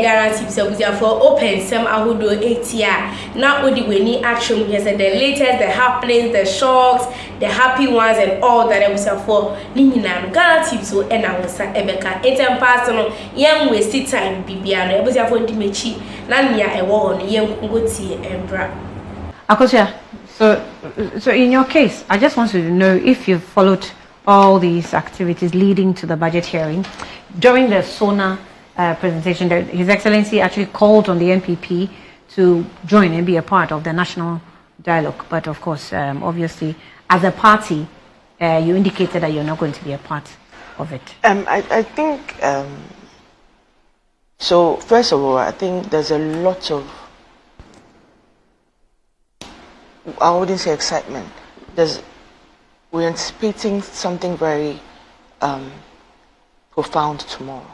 Ghanatube SUBCRIBE for open some Addo 8 now Odi Weni action here said the latest, the happenings, the shocks, the happy ones and all that was for Nina Ghanatube so and I was Ebeka etem personal young wasted time Bibiano was for Dimechi Nanya a war on young Goti and Bra. Akosia, so in your case, I just want to know if you've followed all these activities leading to the budget hearing. During the SONA presentation, His Excellency actually called on the NPP to join and be a part of the national dialogue. But of course, obviously, as a party, you indicated that you're not going to be a part of it. I think, so first of all, I think there's a lot of, I wouldn't say excitement. We're anticipating something very profound tomorrow.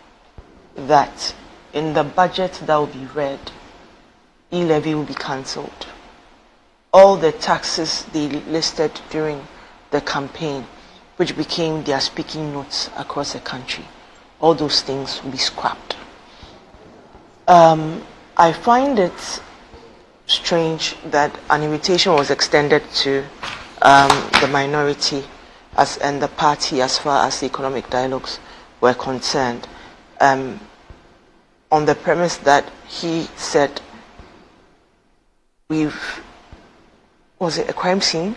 That in the budget that will be read, e-levy will be cancelled. All the taxes they listed during the campaign, which became their speaking notes across the country, all those things will be scrapped. I find it strange that an invitation was extended to the minority and the party as far as the economic dialogues were concerned, on the premise that he said was it a crime scene?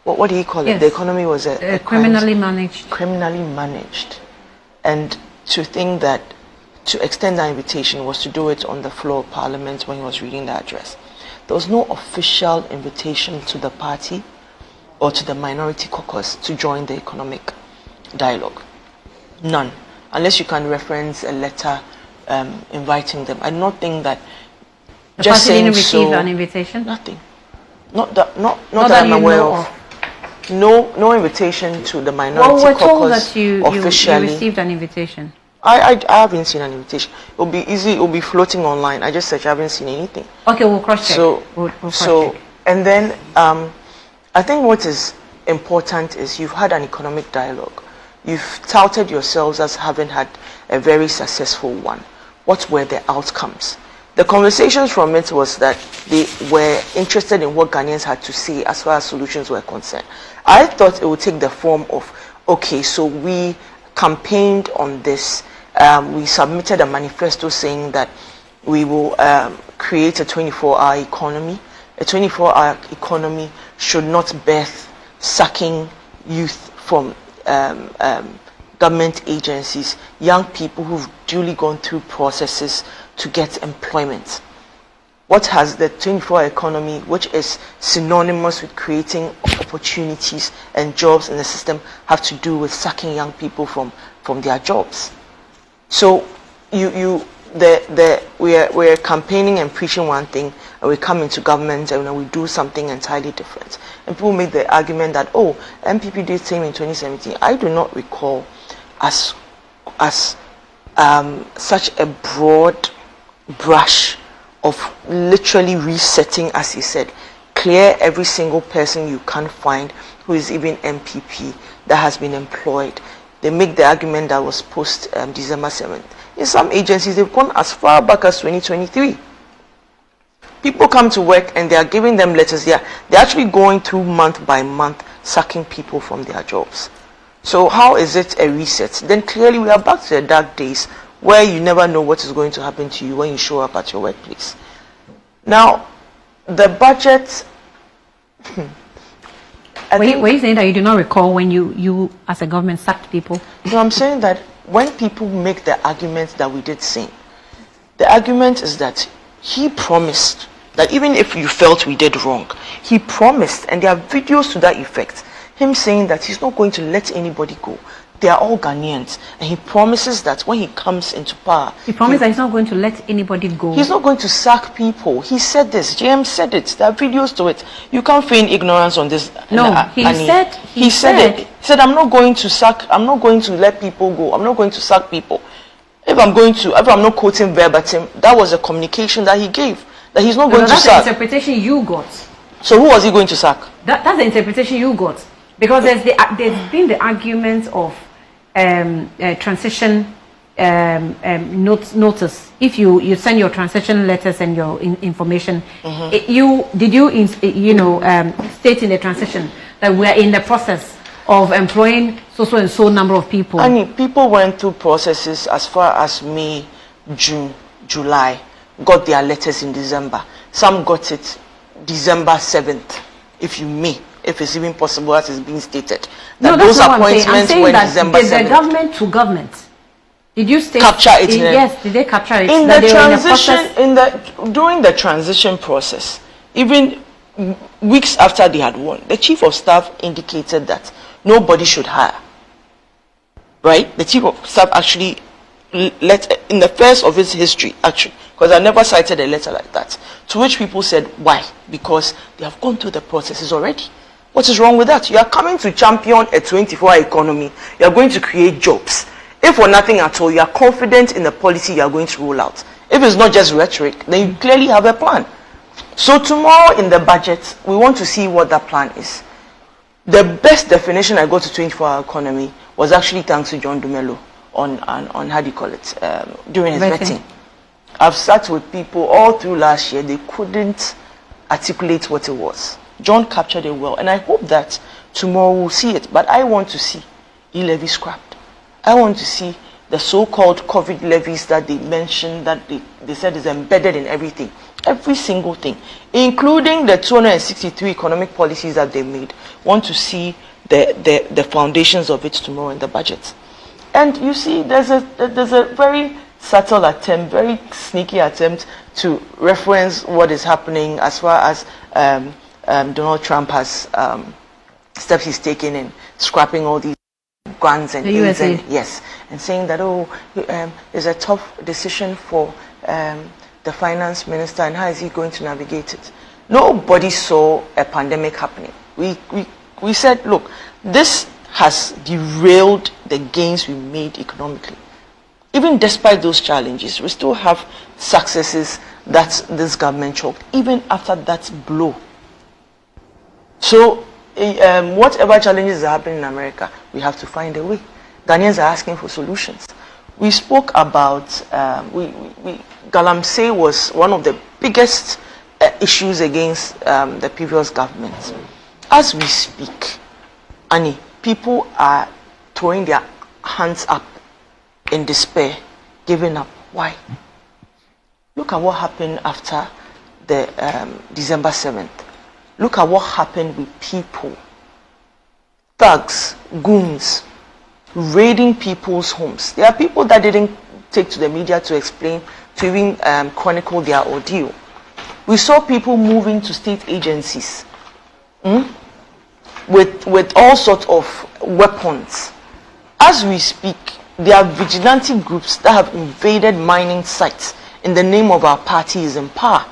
What do you call it? Yes. The economy was a criminally managed. Criminally managed. And to think that to extend that invitation was to do it on the floor of Parliament when he was reading the address. There was no official invitation to the party or to the minority caucus to join the economic dialogue. None. Unless you can reference a letter inviting them. I do not think that The just party saying didn't receive so, an invitation? nothing. Not that I'm aware of. No invitation to the minority Well, we're told caucus that you received an invitation. I haven't seen an invitation. It'll be easy. It'll be floating online. I just said I haven't seen anything. Okay, we'll cross check. So and then I think what is important is you've had an economic dialogue. You've touted yourselves as having had a very successful one. What were the outcomes? The conversations from it was that they were interested in what Ghanaians had to say as far as solutions were concerned. I thought it would take the form of, okay, so we campaigned on this. We submitted a manifesto saying that we will create a 24-hour economy. A 24-hour economy should not birth sacking youth from government agencies, young people who've duly gone through processes to get employment. What has the 24-hour economy, which is synonymous with creating opportunities and jobs in the system, have to do with sacking young people from their jobs? So we're campaigning and preaching one thing, and we come into government and we do something entirely different. And people make the argument that, oh, MPP did same in 2017. I do not recall as such a broad brush of literally resetting, as he said, clear every single person you can find who is even MPP that has been employed. They make the argument that was post December 7th. In some agencies, they've gone as far back as 2023. People come to work and they are giving them letters. They're actually going through month by month, sacking people from their jobs. So how is it a reset? Then clearly we are back to the dark days where you never know what is going to happen to you when you show up at your workplace. Now, the budget... Were you saying that you do not recall when you as a government sacked people? No, I'm saying that when people make the argument that we did same, the argument is that he promised that even if you felt we did wrong, he promised, and there are videos to that effect, him saying that he's not going to let anybody go. They are all Ghanaians, and he promises that when he comes into power, he promised that he's not going to let anybody go. He's not going to sack people. He said this. JM said it. There are videos to it. You can't feign ignorance on this. No, he said it. He said, I'm not going to sack. I'm not going to let people go. I'm not going to sack people. If I'm not quoting verbatim, that was a communication that he gave, that he's not going to sack. That's the interpretation you got. So who was he going to sack? That's the interpretation you got, because there's been the argument of transition notice, if you send your transaction letters and your information, did you state in the transaction that we are in the process of employing so and so number of people? And people went through processes as far as May, June, July, got their letters in December. Some got it December 7th, if it's even possible, as is being stated. No, that's those not what I'm saying. appointments I'm saying were that December 7th. the government to government. Did you state capture it? Yes, did they capture it? In the transition, during the transition process, even weeks after they had won, the chief of staff indicated that nobody should hire. Right? The chief of staff actually let, in the first of its history, actually, because I never cited a letter like that, to which people said, why? Because they have gone through the processes already. What is wrong with that? You are coming to champion a 24-hour economy. You are going to create jobs. If for nothing at all, you are confident in the policy you are going to roll out. If it's not just rhetoric, then you clearly have a plan. So tomorrow in the budget, we want to see what that plan is. The best definition I got to 24-hour economy was actually thanks to John Dumelo on how do you call it, during his vetting. I've sat with people all through last year, they couldn't articulate what it was. John captured it well, and I hope that tomorrow we'll see it. But I want to see e-levy scrapped. I want to see the so-called COVID levies that they mentioned, that they said is embedded in everything. Every single thing, including the 263 economic policies that they made. Want to see the foundations of it tomorrow in the budget. And you see, there's a very subtle attempt, very sneaky attempt to reference what is happening as far as Donald Trump has steps he's taken in scrapping all these grants and aids, and yes, and saying that it's a tough decision for the finance minister, and how is he going to navigate it? Nobody saw a pandemic happening. We said, look, this has derailed the gains we made economically. Even despite those challenges, we still have successes that this government chalked, even after that blow. So whatever challenges are happening in America, we have to find a way. Ghanaians are asking for solutions. We spoke about, Galamsey was one of the biggest issues against the previous government. As we speak, Annie, people are throwing their hands up in despair, giving up. Why? Look at what happened after the December 7th. Look at what happened with people, thugs, goons, raiding people's homes. There are people that didn't take to the media to explain, to even chronicle their ordeal. We saw people moving to state agencies with all sorts of weapons. As we speak, there are vigilante groups that have invaded mining sites in the name of our party is in power.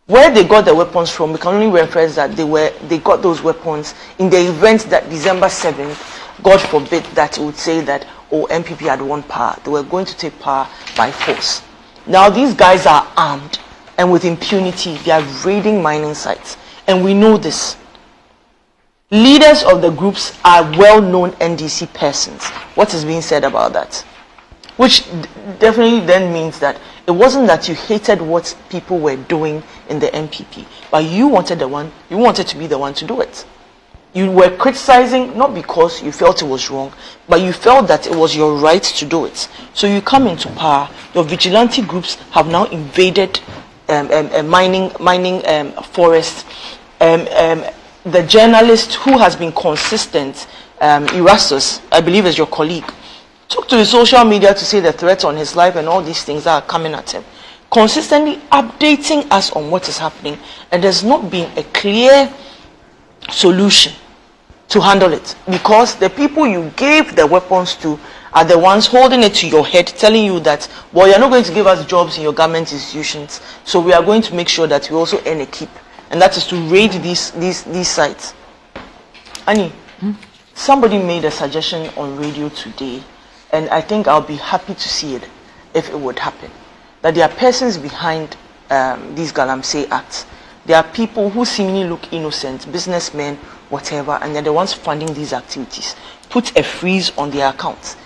Where they got the weapons from, we can only reference that they got those weapons in the event that December 7th, God forbid, that it would say that, MPP had won power. They were going to take power by force. Now these guys are armed, and with impunity, they are raiding mining sites. And we know this. Leaders of the groups are well-known NDC persons. What is being said about that? Which definitely then means that it wasn't that you hated what people were doing in the MPP, but you wanted to be the one to do it. You were criticizing not because you felt it was wrong, but you felt that it was your right to do it. So you come into power, your vigilante groups have now invaded mining forests. The journalist who has been consistent, Erastus, I believe is your colleague, took to his social media to say the threats on his life and all these things that are coming at him, consistently updating us on what is happening, and there's not been a clear solution to handle it, because the people you gave the weapons to are the ones holding it to your head, telling you that, well, you're not going to give us jobs in your government institutions, so we are going to make sure that we also earn a keep, and that is to raid these sites. Annie, somebody made a suggestion on radio today, and I think I'll be happy to see it if it would happen, that there are persons behind these Galamsey acts. There are people who seemingly look innocent, businessmen, whatever, and they're the ones funding these activities. Put a freeze on their accounts.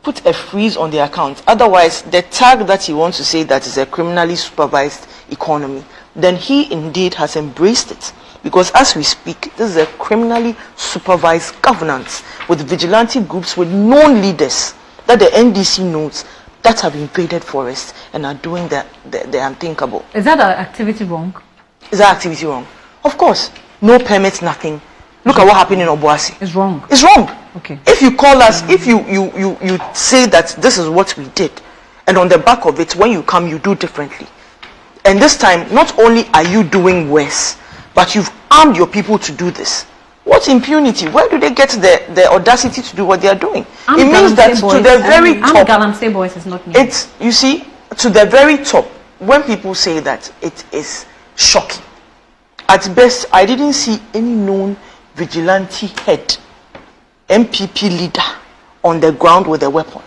put a freeze on the account. Otherwise, the tag that he wants to say that is a criminally supervised economy, then he indeed has embraced it. Because as we speak, this is a criminally supervised governance with vigilante groups with known leaders that the NDC knows that have invaded forests and are doing the unthinkable. Is that activity wrong? Is that activity wrong? Of course. No permits, nothing. Look at what happened in Obuasi. It's wrong. It's wrong. Okay. If you call us, if you say that this is what we did, and on the back of it, when you come, you do differently. And this time, not only are you doing worse, but you've armed your people to do this. What impunity? Where do they get the audacity to do what they are doing? It means that to the very top, Galamsey boys is not me. it's, you see, to the very top, when people say that, it is shocking. At best, I didn't see any known vigilante head, MPP leader on the ground with a weapon.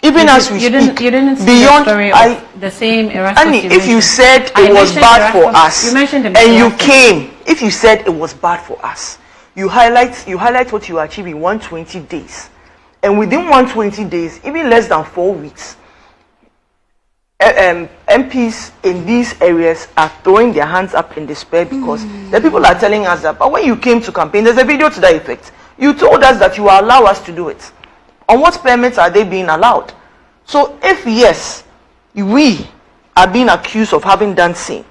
Even as we speak, you didn't see beyond the story of the same Erasmus. Annie, if you said it was bad for us, you mentioned and you came, if you said it was bad for us, you highlight what you achieved in 120 days, and within 120 days, even less than 4 weeks, MPs in these areas are throwing their hands up in despair because the people are telling us that. But when you came to campaign, there's a video to that effect. You told us that you will allow us to do it. On what permits are they being allowed? So if yes, we are being accused of having done same,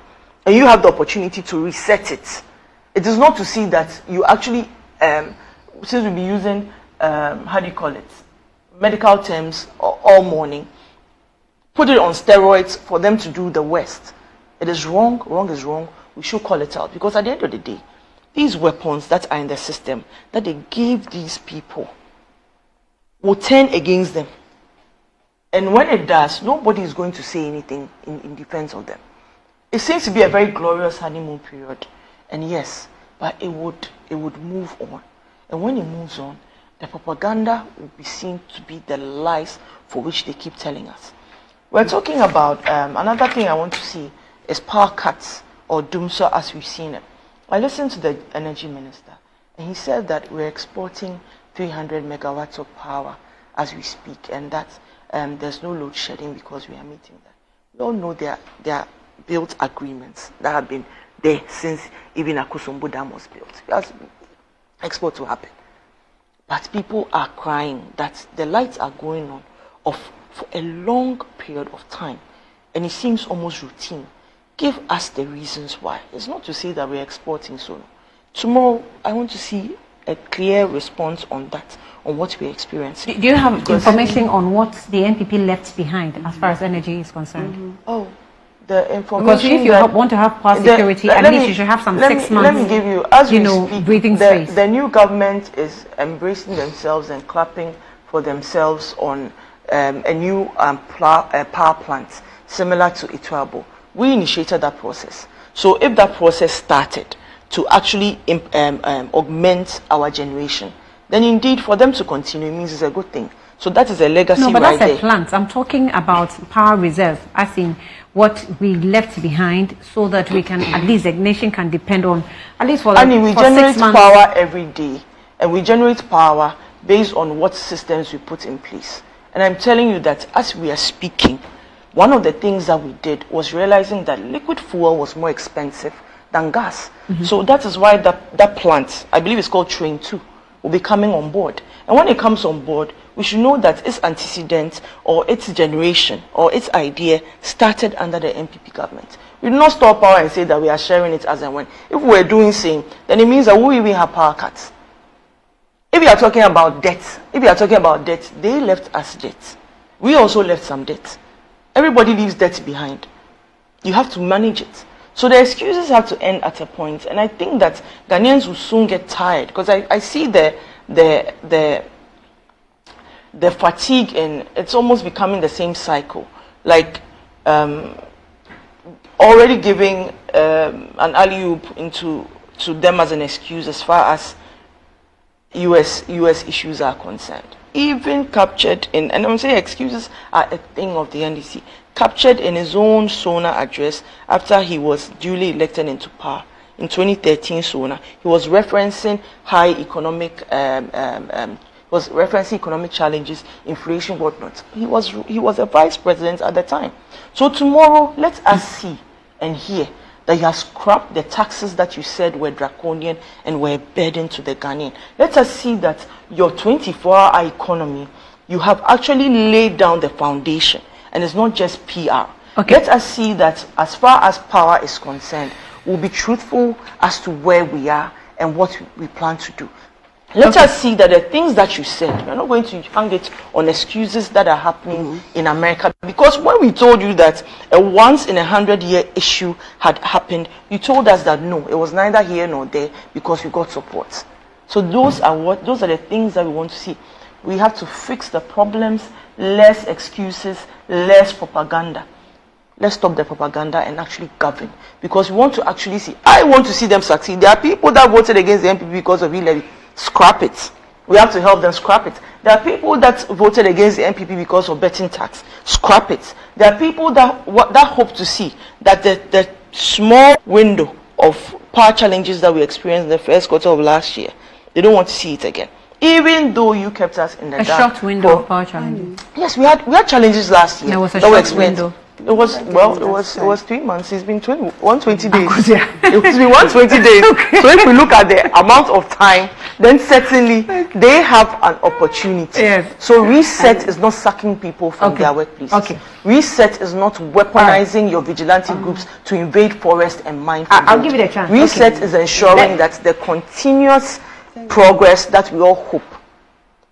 and you have the opportunity to reset it, it is not to see that you actually, since we'll be using, how do you call it, medical terms all morning, put it on steroids for them to do the worst. It is wrong. Wrong is wrong. We should call it out, because at the end of the day, these weapons that are in the system that they gave these people will turn against them. And when it does, nobody is going to say anything in defense of them. It seems to be a very glorious honeymoon period. And yes, but it would move on. And when it moves on, the propaganda will be seen to be the lies for which they keep telling us. We're talking about, another thing I want to see is power cuts or doomsday as we've seen it. I listened to the energy minister, and he said that we're exporting 300 megawatts of power as we speak, and that there's no load shedding because we are meeting that. We all know there are built agreements that have been there since even Akosombo Dam was built. Export to happen. But people are crying that the lights are going on for a long period of time, and it seems almost routine. Give us the reasons why. It's not to say that we're exporting solar. Tomorrow, I want to see a clear response on that, on what we're experiencing. Do you have information on what the NPP left behind as far as energy is concerned? Oh, the information. Because if you want to have power security, at least you should have some 6 months. Let me give you, as we speak, breathing space. The new government is embracing themselves and clapping for themselves on a new power plant similar to Ituabo. We initiated that process. So if that process started to actually augment our generation, then indeed for them to continue means it's a good thing. So that is a legacy right there. No, but that's a plant. I'm talking about power reserve, as in what we left behind, so that we can, at least the nation can depend on, at least for, we for generate 6 months. power every day, and we generate power based on what systems we put in place. And I'm telling you that as we are speaking, one of the things that we did was realizing that liquid fuel was more expensive than gas. So that is why that plant, I believe it's called Train 2, will be coming on board. And when it comes on board, we should know that its antecedent or its generation or its idea started under the NPP government. We do not store power and say that we are sharing it as and when. If we were doing same, then it means that we even have power cuts. If you are talking about debt, they left us debt. We also left some debt. Everybody leaves debt behind. You have to manage it. So the excuses have to end at a point, and I think that Ghanaians will soon get tired, because I see the fatigue, and it's almost becoming the same cycle. Like already giving an alley-oop to them as an excuse as far as US issues are concerned. Even captured in, and I'm saying excuses are a thing of the NDC, captured in his own SONA address after he was duly elected into power in 2013 SONA. He was referencing high economic was referencing economic challenges, inflation, whatnot. He was a vice president at the time. So tomorrow, let us see and hear that you have scrapped the taxes that you said were draconian and were a burden to the Ghanaian. Let us see that your 24-hour economy, you have actually laid down the foundation, and it's not just PR. Okay. Let us see that as far as power is concerned, we'll be truthful as to where we are and what we plan to do. Let us see that the things that you said, you're not going to hang it on excuses that are happening in America. Because when we told you that a once-in-a-100-year issue had happened, you told us that no, it was neither here nor there because we got support. So those are the things that we want to see. We have to fix the problems, less excuses, less propaganda. Let's stop the propaganda and actually govern. Because we want to actually see, I want to see them succeed. There are people that voted against the NPP because of e-levy. Scrap it. We have to help them scrap it. There are people that voted against the NPP because of betting tax. Scrap it. There are people that hope to see that the small window of power challenges that we experienced in the first quarter of last year, they don't want to see it again. Even though you kept us in the dark. A short window of power challenges. Yes, we had challenges last year. There was a short window. It was 3 months. It's been 120 days. It was been 120 days. Okay. So if we look at the amount of time, then certainly they have an opportunity. Yes. So reset is not sucking people from their workplaces. Okay. Reset is not weaponizing your vigilante groups to invade forest and mine. I'll give it a chance. Reset is ensuring that the continuous progress that we all hope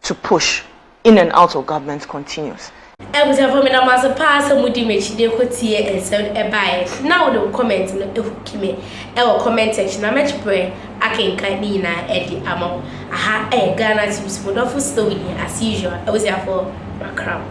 to push in and out of government continues. I was having a master pass and would image the cotier and send a bias. Now, the comment in the Ŵhocking, our comment section. I'm much pray. I can Nina Eddie Amo. I had a Ghanatube for the story as usual. I was there for my crown.